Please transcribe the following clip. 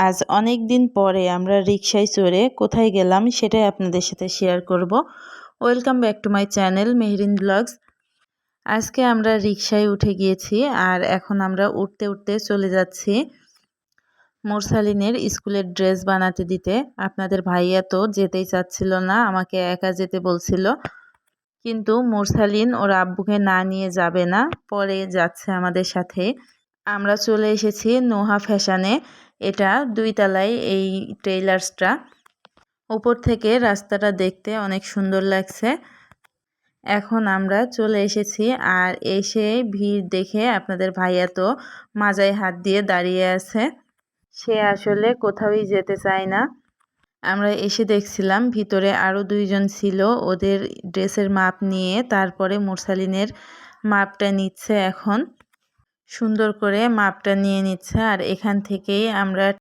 আজ অনেক দিন পরে আমরা রিকশায় চড়ে কোথায় গেলাম সেটাই আপনাদের সাথে শেয়ার করব। Welcome back to my channel Mehreen blogs. আজকে আমরা রিকশায় উঠে গিয়েছি আর এখন আমরা উঠতে উঠতে চলে যাচ্ছি মুরসালিনের স্কুলের ড্রেস বানাতে দিতে। আপনাদের ভাইয়া তো যেতেই চাচ্ছিল না, আমাকে একা যেতে বলছিল, কিন্তু মুরসালিন ওর আব্বুকে না নিয়ে যাবে না, পরে যাচ্ছে আমাদের সাথে। আমরা চলে এসেছি নোহা ফ্যাশনে। এটা 2 তলায় এই টেইলার্সটা। উপর থেকে রাস্তাটা দেখতে অনেক সুন্দর লাগছে। এখন আমরা চলে এসেছি আর এসে ভিড় দেখে আপনাদের ভাইয়া তো মাজায় হাত দিয়ে দাঁড়িয়ে আছে। সে আসলে কোথাওই যেতে চায় না। আমরা এসে দেখছিলাম ভিতরে আরও 2 জন ছিল, ওদের ড্রেসের মাপ নিয়ে তারপরে মুরসালিনের মাপটা নিচ্ছে। এখন সুন্দর করে মাপটা নিয়ে নিচ্ছে আর এখান থেকেই আমরা